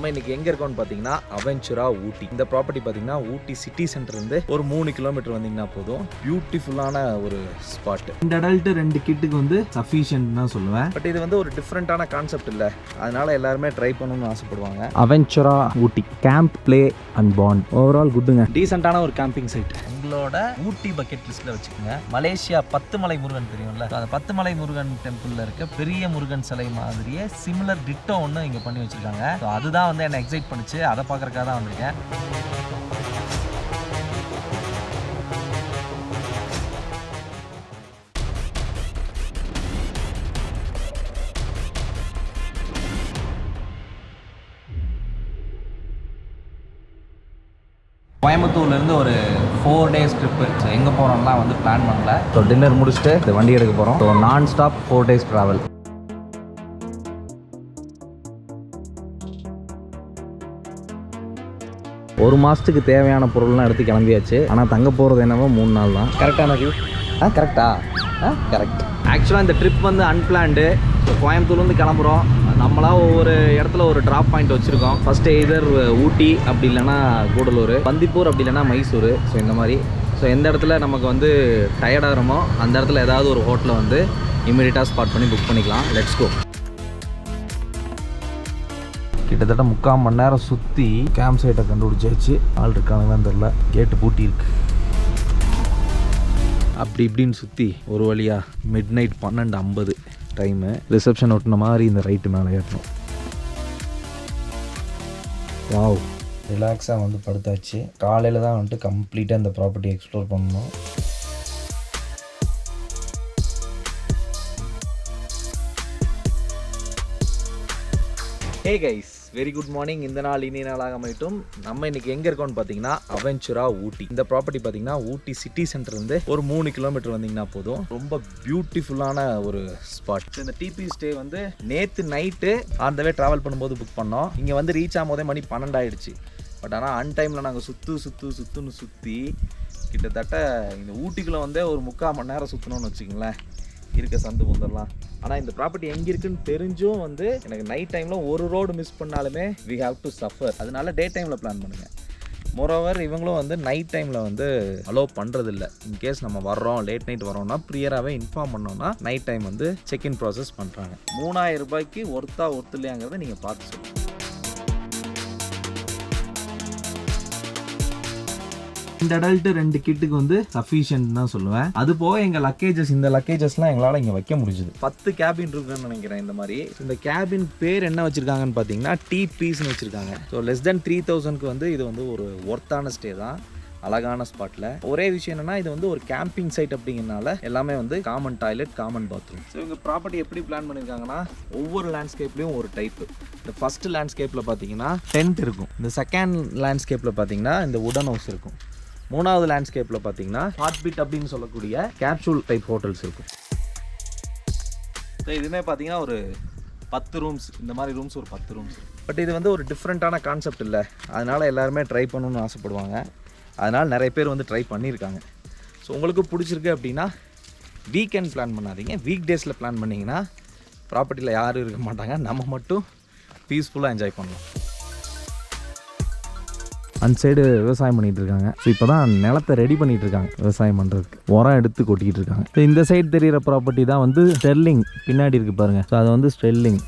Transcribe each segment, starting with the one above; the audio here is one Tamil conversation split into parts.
நம்ம இன்னைக்கு எங்க இருக்கோம்னு பாத்தீங்கன்னா அவென்ச்சுரா ஊட்டி. இந்த ப்ராப்பர்ட்டி பாத்தீங்கன்னா ஊட்டி சிட்டி சென்டர் இருந்து ஒரு 3 கிலோமீட்டர் வந்தீங்கன்னா போதும். பியூட்டிஃபுல்லான ஒரு ஸ்பாட். இந்த அடல்ட் 2 கிட்டுக்கு வந்து சஃபிஷியன்ட் தான் சொல்லுவேன். பட் இது வந்து ஒரு டிஃப்ரெண்டான கான்செப்ட் இல்ல, அதனால எல்லாருமே ட்ரை பண்ணணும்னு ஆசைப்படுவாங்க. Aventura Ooty camp play and pond overall குட்டுங்க. டீசென்ட்டான ஒரு கேம்பிங் சைட். உங்களோட ஊட்டி பக்கெட் லிஸ்ட்ல வச்சுக்கோங்க. மலேசியா 10 மலை முருகன் தெரியும்ல, அந்த 10 மலை முருகன் டெம்பிள்ல இருக்க பெரிய முருகன் சிலை மாதிரியே சிமிலர் டிட்டோ ஒன்று இங்கே பண்ணி வச்சிருக்காங்க. அதுதான் வந்து என்னை எக்ஸைட் பண்ணுச்சு. அதை பார்க்கறக்காக தான் வந்திருக்கேன். கோயம்புத்தூர்லேருந்து ஒரு 4 days ட்ரிப்பு. ஸோ எங்கே போகிறோம்லாம் வந்து பிளான் பண்ணல. ஸோ டின்னர் முடிச்சுட்டு இந்த வண்டி எடுக்க போகிறோம். ஸோ நான் ஸ்டாப் 4 days ட்ராவல். ஒரு மாதத்துக்கு தேவையான பொருள்லாம் எடுத்து கிளம்பியாச்சு. ஆனால் தங்க போகிறது என்னவோ 3 நாள் தான். கரெக்டான வியூ? கரெக்டா? கரெக்ட். ஆக்சுவலாக இந்த ட்ரிப் வந்து அன்பிளான்டு. ஸோ கோயம்புத்தூர்லேருந்து கிளம்புறோம். நம்மளாம் ஒவ்வொரு இடத்துல ஒரு ட்ராப் பாயிண்ட் வச்சுருக்கோம். ஃபஸ்ட்டு எய்தர் ஊட்டி, அப்படி இல்லைன்னா கூடலூர், பந்திப்பூர், அப்படி இல்லைன்னா மைசூர். ஸோ இந்த மாதிரி. ஸோ எந்த இடத்துல நமக்கு வந்து டயர்டாகிறோமோ அந்த இடத்துல ஏதாவது ஒரு ஹோட்டலை வந்து இமீடியட்டாக ஸ்பாட் பண்ணி புக் பண்ணிக்கலாம். Let's go. கிட்டத்தட்ட 3/4 மணி நேரம் சுற்றி கேம்ப் சைட்டை கண்டுபிடிச்சாச்சு. ஆள் இருக்கானுங்கன்னு தெரில, கேட்டு பூட்டி இருக்கு. அப்படி இப்படின்னு சுற்றி ஒரு வழியாக மிட் நைட் 12:50 டைமு. ரிசப்ஷன் ஒட்டின மாதிரி இந்த ரைட்டு மேலே ஏற்றணும். வாவ், ரிலாக்ஸாக வந்து படுத்தாச்சு. காலையில் தான் வந்துட்டு கம்ப்ளீட்டாக இந்த ப்ராப்பர்ட்டி எக்ஸ்ப்ளோர் பண்ணணும். Hey guys, very good morning. இந்த நாள் இனி நாளாக அமைட்டும். நம்ம இன்னைக்கு எங்கே இருக்கோம்னு பார்த்தீங்கன்னா அவென்ச்சுரா ஊட்டி. இந்த ப்ராப்பர்ட்டி பார்த்தீங்கன்னா ஊட்டி சிட்டி சென்டர் இருந்து ஒரு 3 கிலோமீட்டர் வந்தீங்கன்னா போதும். ரொம்ப பியூட்டிஃபுல்லான ஒரு ஸ்பாட். இந்த டிபி ஸ்டே வந்து நேற்று நைட்டு அந்த வே ட்ராவல் பண்ணும்போது புக் பண்ணோம். இங்கே வந்து ரீச் ஆகும்போதே மணி 12 ஆயிடுச்சு. பட் ஆனால் அன்டைமில் நாங்கள் சுற்றுன்னு சுற்றி கிட்டத்தட்ட இந்த ஊட்டிக்குள்ளே வந்து ஒரு 3/4 மணி நேரம் சுற்றணும்னு வச்சுக்கோங்களேன். இருக்க சந்து பொந்தெல்லாம். ஆனால் இந்த ப்ராப்பர்ட்டி எங்கே இருக்குன்னு தெரிஞ்சும் வந்து எனக்கு நைட் டைமில் ஒரு ரோடு மிஸ் பண்ணாலுமே வி ஹாவ் டு சஃபர். அதனால டே டைமில் பிளான் பண்ணுங்கள். மோரோவர் இவங்களும் வந்து நைட் டைமில் வந்து அலோவ் பண்ணுறதில்ல. இன்கேஸ் நம்ம வர்றோம், லேட் நைட் வரோம்னா ப்ரியராகவே இன்ஃபார்ம் பண்ணோம்னா நைட் டைம் வந்து செக்இன் ப்ராசஸ் பண்ணுறாங்க. 3000 ரூபாய்க்கு ஒர்த்து இல்லையாங்கிறத நீங்கள் பார்த்து சொல்லுங்கள். இந்த அடல்ட் 2 கிட்டுக்கு வந்து சஃபிஷியன்ட் தான் சொல்லுவேன். அது போக எங்கள் லக்கேஜஸ், இந்த லக்கேஜஸ்லாம் எங்களால் இங்கே வைக்க முடிஞ்சுது. 10 கேபின் இருக்குன்னு நினைக்கிறேன். இந்த மாதிரி இந்த கேபின் பேர் என்ன வச்சுருக்காங்கன்னு பார்த்தீங்கன்னா டிபிஸ்ன்னு வச்சுருக்காங்க. ஸோ லெஸ் தென் 3000க்கு வந்து இது வந்து ஒரு ஒர்த்தான ஸ்டே தான். அழகான ஸ்பாட்டில். ஒரே விஷயம் என்னன்னா, இது வந்து ஒரு கேம்பிங் சைட் அப்படிங்கிறனால எல்லாமே வந்து common toilet, common bathroom. So இவங்க ப்ராப்பர்ட்டி எப்படி பிளான் பண்ணியிருக்காங்கன்னா, ஒவ்வொரு லேண்ட்ஸ்கேப்லேயும் ஒரு டைப்பு. இந்த ஃபர்ஸ்ட் லேண்ட்ஸ்கேப்பில் பார்த்தீங்கன்னா டென்ட் இருக்கும். இந்த செகண்ட் லேண்ட்ஸ்கேப்பில் பார்த்தீங்கன்னா இந்த வுடன் ஹவுஸ் இருக்கும். 3வது லேண்ட்ஸ்கேப்பில் பார்த்தீங்கன்னா ஹார்ட் பீட் அப்படின்னு சொல்லக்கூடிய கேப்சூல் டைப் ஹோட்டல்ஸ் இருக்கும். ஸோ இதுவுமே பார்த்தீங்கன்னா ஒரு 10 ரூம்ஸ், இந்த மாதிரி ரூம்ஸ் ஒரு 10 ரூம்ஸ். பட் இது வந்து ஒரு டிஃப்ரெண்ட்டான கான்செப்ட் இல்லை, அதனால் எல்லாருமே ட்ரை பண்ணணும்னு ஆசைப்படுவாங்க. அதனால் நிறைய பேர் வந்து ட்ரை பண்ணியிருக்காங்க. ஸோ உங்களுக்கு பிடிச்சிருக்கு அப்படின்னா வீக்கெண்ட் பிளான் பண்ணாதீங்க, வீக் டேஸில் பிளான் பண்ணிங்கன்னா ப்ராப்பர்ட்டியில் யாரும் இருக்க மாட்டாங்க. நம்ம மட்டும் பீஸ்ஃபுல்லாக என்ஜாய் பண்ணலாம். அந்த சைடு விவசாயம் பண்ணிகிட்டு இருக்காங்க. ஸோ இப்போ தான் நிலத்தை ரெடி பண்ணிகிட்டு இருக்காங்க விவசாயம் பண்ணுறதுக்கு. உரம் எடுத்து கொட்டிக்கிட்டு இருக்காங்க. ஸோ இந்த சைடு தெரிகிற ப்ராப்பர்ட்டி தான் வந்து ஸ்டெர்லிங். பின்னாடி இருக்குது பாருங்கள். ஸோ அது வந்து ஸ்டெர்லிங்.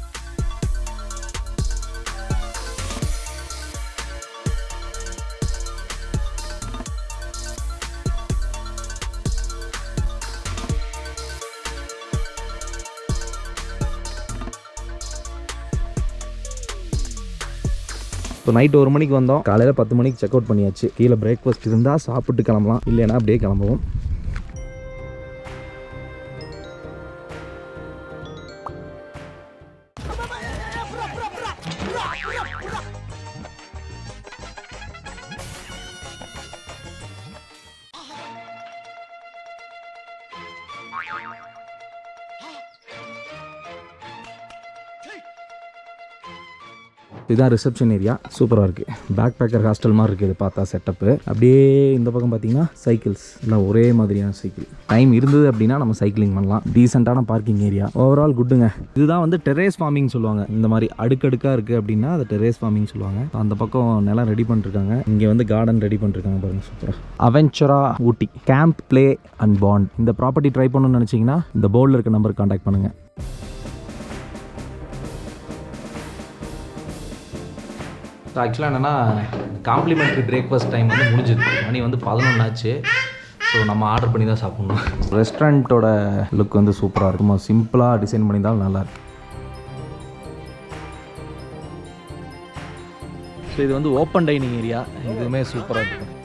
இப்போ நைட் 1 மணிக்கு வந்தோம். காலையில் 10 மணிக்கு செக் அவுட் பண்ணியாச்சு. கீழே பிரேக்ஃபாஸ்ட் இருந்தால் சாப்பிட்டு கிளம்பலாம், இல்லைன்னா அப்படியே கிளம்புவோம். இதுதான் ரிசப்ஷன் ஏரியா. சூப்பராக இருக்குது. பேக் பேக்கர் ஹாஸ்டல் மாதிரி இருக்குது இது பார்த்தா செட்டப்பு. அப்படியே இந்த பக்கம் பார்த்தீங்கன்னா சைக்கிள்ஸ் எல்லாம் ஒரே மாதிரியான சைக்கிள். டைம் இருந்தது அப்படின்னா நம்ம சைக்கிளிங் பண்ணலாம். டீசெண்டான பார்க்கிங் ஏரியா. ஓவரால் குட்டுங்க. இதுதான் வந்து டெரேஸ் ஃபார்மிங் சொல்லுவாங்க. இந்த மாதிரி அடுக்கடுக்காக இருக்குது அப்படின்னா அது டெரேஸ் ஃபார்மிங் சொல்லுவாங்க. அந்த பக்கம் நிலம் ரெடி பண்ணிருக்காங்க. இங்கே வந்து கார்டன் ரெடி பண்ணிருக்காங்க பாருங்க. சூப்பராக. அவென்ச்சுரா Ooty camp play and bond. இந்த ப்ராப்பர்ட்டி ட்ரை பண்ணணும்னு நினச்சிங்கன்னா இந்த போர்டில் இருக்க நம்பருக்கு கான்டாக்ட் பண்ணுங்கள். ஸோ ஆக்சுவலாக என்னென்னா காம்ப்ளிமெண்ட்ரி பிரேக்ஃபாஸ்ட் டைம் வந்து முடிஞ்சுது. மணி வந்து 11 ஆச்சு. ஸோ நம்ம ஆர்டர் பண்ணி தான் சாப்பிட்ணும். ரெஸ்டாரண்ட்டோட லுக் வந்து சூப்பராக இருக்கும். சிம்பிளாக டிசைன் பண்ணியிருந்தாலும் நல்லாயிருக்கு. ஸோ இது வந்து ஓப்பன் டைனிங் ஏரியா. இதுவுமே சூப்பராக இருக்கும்.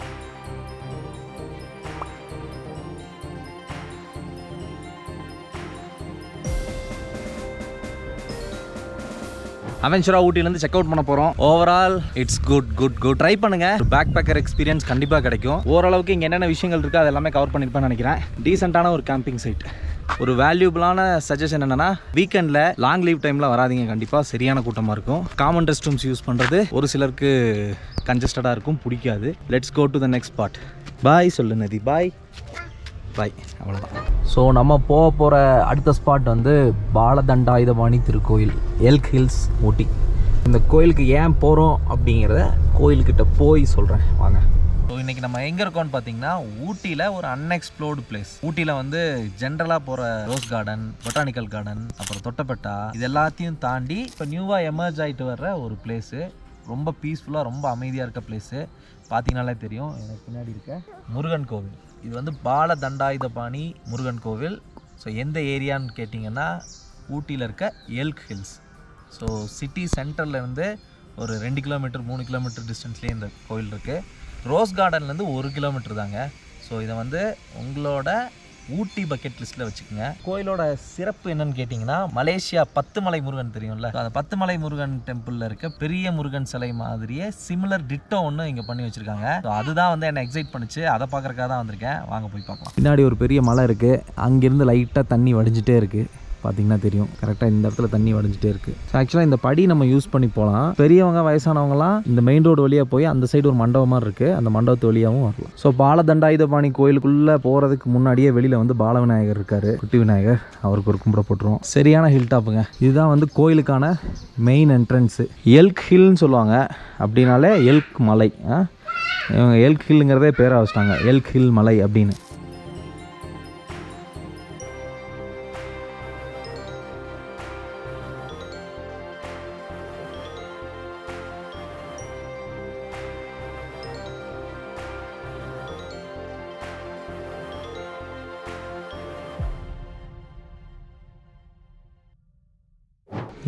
அவென்ச்சுரா ஊட்டிலேருந்து செக் அவுட் பண்ண போகிறோம். Overall it's good. ட்ரை பண்ணுங்கள். பேக் பேக்கர் எக்ஸ்பீரியன்ஸ் கண்டிப்பாக கிடைக்கும். ஓரளவுக்கு இங்கே என்னென்ன விஷயங்கள் இருக்குது அது எல்லாமே கவர் பண்ணியிருப்பேன்னு நினைக்கிறேன். டீசெண்டான ஒரு கேம்பிங் சைட். ஒரு வேல்யூபிளான சஜஷன் என்னென்னா வீக்கெண்டில் லாங் லீவ் டைமில் வராதிங்க. கண்டிப்பாக சரியான கூட்டமாக இருக்கும். காமன் ரெஸ்ட் ரூம்ஸ் யூஸ் பண்ணுறது ஒரு சிலருக்கு கன்ஜஸ்டடாக இருக்கும், பிடிக்காது. Let's go to the next spot. Bye சொல்லு நதி. பாய். அவ்வளோதான். ஸோ நம்ம போகிற அடுத்த ஸ்பாட் வந்து பாலதண்டாயுதபாணி திருக்கோயில், எல்க் ஹில்ஸ் ஊட்டி. இந்த கோயிலுக்கு ஏன் போகிறோம் அப்படிங்கிறத கோயில்கிட்ட போய் சொல்கிறேன் வாங்க. ஸோ இன்றைக்கி நம்ம எங்கே இருக்கோம்னு பார்த்தீங்கன்னா ஊட்டியில் ஒரு அன்எக்ஸ்ப்ளோர்டு பிளேஸ். ஊட்டியில் வந்து ஜென்ரலாக போகிற ரோஸ் கார்டன், பொட்டானிக்கல் கார்டன், அப்புறம் தொட்டப்பெட்டா, இது எல்லாத்தையும் தாண்டி இப்போ நியூவாக எமர்ஜ் ஆகிட்டு வர்ற ஒரு பிளேஸு. ரொம்ப பீஸ்ஃபுல்லாக ரொம்ப அமைதியாக இருக்க பிளேஸு. பார்த்தீங்கனாலே தெரியும் எனக்கு பின்னாடி இருக்க முருகன் கோவில். இது வந்து பாலதண்டாயுதபாணி முருகன் கோவில். ஸோ எந்த ஏரியான்னு கேட்டிங்கன்னா ஊட்டியில் இருக்க எல்க் ஹில்ஸ். ஸோ சிட்டி சென்டர்லேருந்து ஒரு 2 கிலோமீட்டர் 3 கிலோமீட்டர் டிஸ்டன்ஸ்லேயே இந்த கோவில் இருக்குது. ரோஸ் கார்டன்லேருந்து 1 கிலோமீட்டர் தாங்க. ஸோ இதை வந்து உங்களோட ஊட்டி பக்கெட் லிஸ்ட்டில் வச்சுக்கோங்க. கோயிலோட சிறப்பு என்னன்னு கேட்டிங்கன்னா மலேசியா 10 மலை முருகன் தெரியும்ல, அந்த 10 மலை முருகன் டெம்பிளில் இருக்க பெரிய முருகன் சிலை மாதிரியே சிமிலர் டிட்டோ ஒன்று இங்கே பண்ணி வச்சுருக்காங்க. ஸோ அதுதான் வந்து என்னை எக்ஸைட் பண்ணிச்சு. அதை பார்க்குறக்காக தான் வந்திருக்கேன். வாங்க போய் பார்க்கலாம். பின்னாடி ஒரு பெரிய மலை இருக்குது. அங்கேருந்து லைட்டாக தண்ணி வடிஞ்சிட்டே இருக்குது. பார்த்தீங்கன்னா தெரியும் கரெக்டாக இந்த இடத்துல தண்ணி வடிஞ்சிட்டே இருக்குது. ஸோ ஆக்சுவலாக இந்த படி நம்ம யூஸ் பண்ணி போகலாம். பெரியவங்க வயசானவங்களாம் இந்த மெயின் ரோடு வழியாக போய் அந்த சைடு ஒரு மண்டபம் மாதிரி இருக்குது, அந்த மண்டபத்து வழியாகவும் வரலாம். ஸோ பாலதண்டாயுதபாணி கோயிலுக்குள்ளே போகிறதுக்கு முன்னாடியே வெளியில் வந்து பால விநாயகர் இருக்கார், குட்டி விநாயகர். அவருக்கு ஒரு கும்பிட போட்டுருவோம். சரியான ஹில் டாப்புங்க. இதுதான் வந்து கோயிலுக்கான மெயின் என்ட்ரன்ஸு. எல்க் ஹில்னு சொல்லுவாங்க. அப்படின்னாலே எல்க் மலை. இவங்க எல்க் ஹில்லுங்கிறதே பேராக வச்சிட்டாங்க, எல்க் ஹில் மலை அப்படின்னு.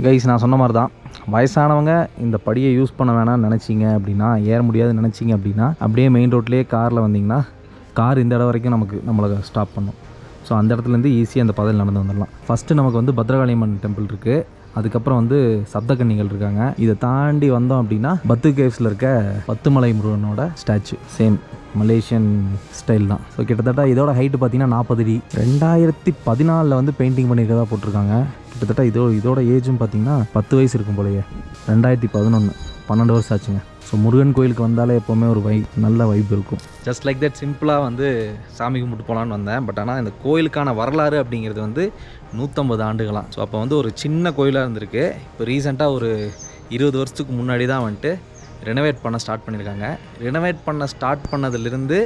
கைஸ் நான் சொன்ன மாதிரி தான், வயசானவங்க இந்த படியை யூஸ் பண்ண வேணாம்னு நினச்சிங்க அப்படின்னா, ஏற முடியாதுன்னு நினச்சிங்க அப்படின்னா, அப்படியே மெயின் ரோட்லேயே காரில் வந்தீங்கன்னா கார் இந்த இடம் வரைக்கும் நம்மளை ஸ்டாப் பண்ணும். ஸோ அந்த இடத்துலேருந்து ஈஸியாக அந்த பாதையில் நடந்து வந்துடலாம். ஃபஸ்ட்டு நமக்கு வந்து பத்ரகாளியம்மன் டெம்பிள் இருக்குது. அதுக்கப்புறம் வந்து சப்தகன்னிகள் இருக்காங்க. இதை தாண்டி வந்தோம் அப்படின்னா பத்து கேவ்ஸில் இருக்க 10 மலை முருகனோட ஸ்டாச்சு. சேம் மலேசியன் ஸ்டைல் தான். ஸோ கிட்டத்தட்ட இதோட ஹைட்டு பார்த்தீங்கன்னா 40 அடி. 2014 வந்து பெயிண்டிங் பண்ணியிருக்கதா போட்டிருக்காங்க. கிட்டத்தட்ட இதோட ஏஜும் பார்த்தீங்கன்னா 10 வயசு இருக்கும் போலயே. 2011 12 வருஷம் ஆச்சுங்க. ஸோ முருகன் கோயிலுக்கு வந்தாலே எப்போவுமே ஒரு நல்ல வைப் இருக்கும். ஜஸ்ட் லைக் தட் சிம்பிளாக வந்து சாமி கும்பிட்டு போகலான்னு வந்தேன். பட் ஆனால் இந்த கோயிலுக்கான வரலாறு அப்படிங்கிறது வந்து 150 ஆண்டுகளாம். ஸோ அப்போ வந்து ஒரு சின்ன கோயிலாக இருந்திருக்கு. இப்போ ரீசெண்டாக ஒரு 20 வருஷத்துக்கு முன்னாடி தான் வந்துட்டு ரெனோவேட் பண்ண ஸ்டார்ட் பண்ணியிருக்காங்க. ரெனோவேட் பண்ண ஸ்டார்ட் பண்ணதுலேருந்து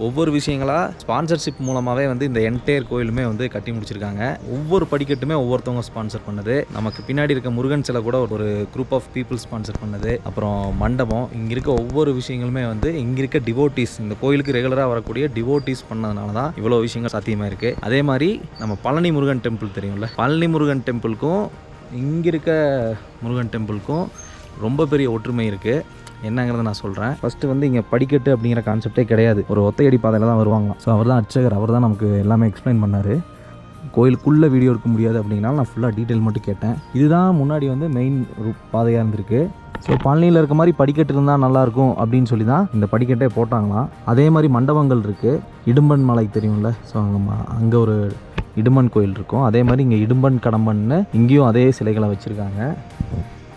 ஒவ்வொரு விஷயங்களாக ஸ்பான்சர்ஷிப் மூலமாகவே வந்து இந்த என்டையர் கோயிலுமே வந்து கட்டி முடிச்சிருக்காங்க. ஒவ்வொரு படிக்கட்டுமே ஒவ்வொருத்தவங்க ஸ்பான்சர் பண்ணது. நமக்கு பின்னாடி இருக்க முருகன் சிலை கூட ஒரு குரூப் ஆஃப் பீப்புள் ஸ்பான்சர் பண்ணது. அப்புறம் மண்டபம், இங்கே இருக்க ஒவ்வொரு விஷயங்களுமே வந்து இங்கே இருக்க டிவோட்டீஸ், இந்த கோயிலுக்கு ரெகுலராக வரக்கூடிய டிவோட்டீஸ் பண்ணதுனால தான் இவ்வளோ விஷயங்கள் சாத்தியமாக இருக்குது. அதே மாதிரி நம்ம பழனி முருகன் டெம்பிள் தெரியும்ல, பழனி முருகன் டெம்பிளுக்கும் இங்கே இருக்க முருகன் டெம்பிளுக்கும் ரொம்ப பெரிய ஒற்றுமை இருக்குது. என்னங்கிறத நான் சொல்கிறேன். ஃபஸ்ட்டு வந்து இங்கே படிக்கட்டு அப்படிங்கிற கான்செப்டே கிடையாது. ஒரு ஒத்தையடி பாதையில் தான் வருவாங்களாம். ஸோ அவர் தான் அர்ச்சகர். அவர் தான் நமக்கு எல்லாமே எக்ஸ்பிளைன் பண்ணார். கோயிலுக்குள்ளே வீடியோ எடுக்க முடியாது அப்படின்னால நான் ஃபுல்லாக டீட்டெயில் மட்டும் கேட்டேன். இதுதான் முன்னாடி வந்து மெயின் பாதையாக இருந்திருக்கு. ஸோ பழனியில் இருக்க மாதிரி படிக்கட்டு இருந்தால் நல்லாயிருக்கும் அப்படின்னு சொல்லி தான் இந்த படிக்கட்டே போட்டாங்களாம். அதே மாதிரி மண்டபங்கள் இருக்குது. இடும்பன் மலை தெரியும்ல, ஸோ அங்கே ஒரு இடும்பன் கோயில் இருக்கும். அதே மாதிரி இங்கே இடும்பன் கடம்பன்னு இங்கேயும் அதே சிலைகளை வச்சுருக்காங்க.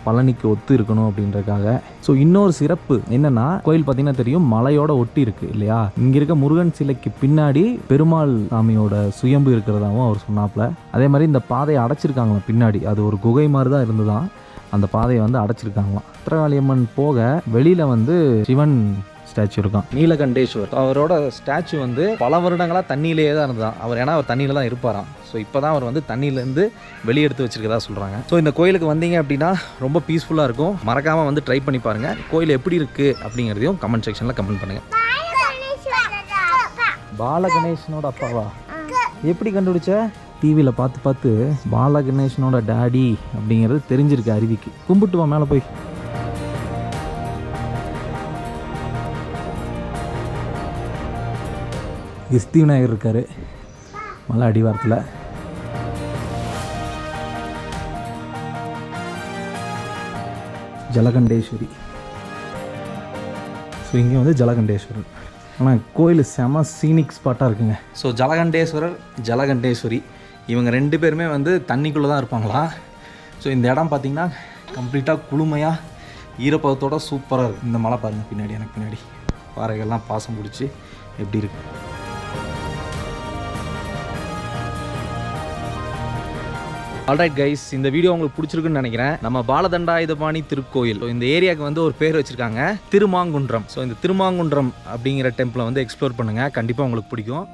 பழனிக்கு ஒத்து இருக்கணும் அப்படின்றதுக்காக. ஸோ இன்னொரு சிறப்பு என்னன்னா, கோயில் பார்த்தீங்கன்னா தெரியும், மலையோட ஒட்டி இருக்கு இல்லையா. இங்கே இருக்க முருகன் சிலைக்கு பின்னாடி பெருமாள் சாமியோட சுயம்பு இருக்கிறதாவும் அவர் சொன்னாப்ல. அதே மாதிரி இந்த பாதையை அடைச்சிருக்காங்களாம் பின்னாடி, அது ஒரு குகை மாதிரி தான் இருந்துதான், அந்த பாதையை வந்து அடைச்சிருக்காங்களாம். பத்திரகாளியம்மன் போக வெளியில் வந்து சிவன் ஸ்டாச்சு இருக்கான், நீலகண்டேஸ்வர். அவரோட ஸ்டாச்சு வந்து பல வருடங்களாக தண்ணியிலேயே தான் இருந்தான் அவர். ஏன்னா அவர் தண்ணியில் தான் இருப்பாராம். ஸோ இப்போ தான் அவர் வந்து தண்ணியிலேருந்து வெளியெடுத்து வச்சிருக்கதா சொல்கிறாங்க. ஸோ இந்த கோயிலுக்கு வந்தீங்க அப்படின்னா ரொம்ப பீஸ்ஃபுல்லாக இருக்கும். மறக்காமல் வந்து ட்ரை பண்ணி பாருங்கள். கோயில் எப்படி இருக்குது அப்படிங்கிறதையும் கமெண்ட் செக்ஷனில் கமெண்ட் பண்ணுங்கள். பாலகணேசனோட அப்பாவா? எப்படி கண்டுபிடிச்ச? டிவியில் பார்த்து பார்த்து பாலகணேசனோட டாடி அப்படிங்கிறது தெரிஞ்சிருக்கு அருவிக்கு. கும்பிட்டு வா மேலே போய். கிஸ்தி விநாயகர் இருக்காரு மலை அடிவாரத்தில். ஜலகண்டேஸ்வரி. ஸோ இங்கே வந்து ஜலகண்டேஸ்வரர். ஆனால் கோயில் செம சீனிக் ஸ்பாட்டாக இருக்குங்க. ஸோ ஜலகண்டேஸ்வரர், ஜலகண்டேஸ்வரி இவங்க 2 பேருமே வந்து தண்ணிக்குள்ளே தான் இருப்பாங்களா. ஸோ இந்த இடம் பார்த்திங்கன்னா கம்ப்ளீட்டாக குளுமையாக ஈரப்பதத்தோட சூப்பராக இருக்குது. இந்த மலை பாருங்கள் பின்னாடி, எனக்கு பின்னாடி பாறைகள்லாம் பாசம் பிடிச்சி எப்படி இருக்குது. ஆல்ரைட் கைஸ், இந்த வீடியோ உங்களுக்கு பிடிச்சிருக்குன்னு நினைக்கிறேன். நம்ம பாலதண்டாயுதபாணி திருக்கோயில், இந்த ஏரியாவுக்கு வந்து ஒரு பேர் வச்சுருக்காங்க, திருமாங்குன்றம். ஸோ இந்த திருமாங்குன்றம் அப்படிங்கிற டெம்பிளை வந்து எக்ஸ்ப்ளோர் பண்ணுங்கள், கண்டிப்பாக உங்களுக்கு பிடிக்கும்.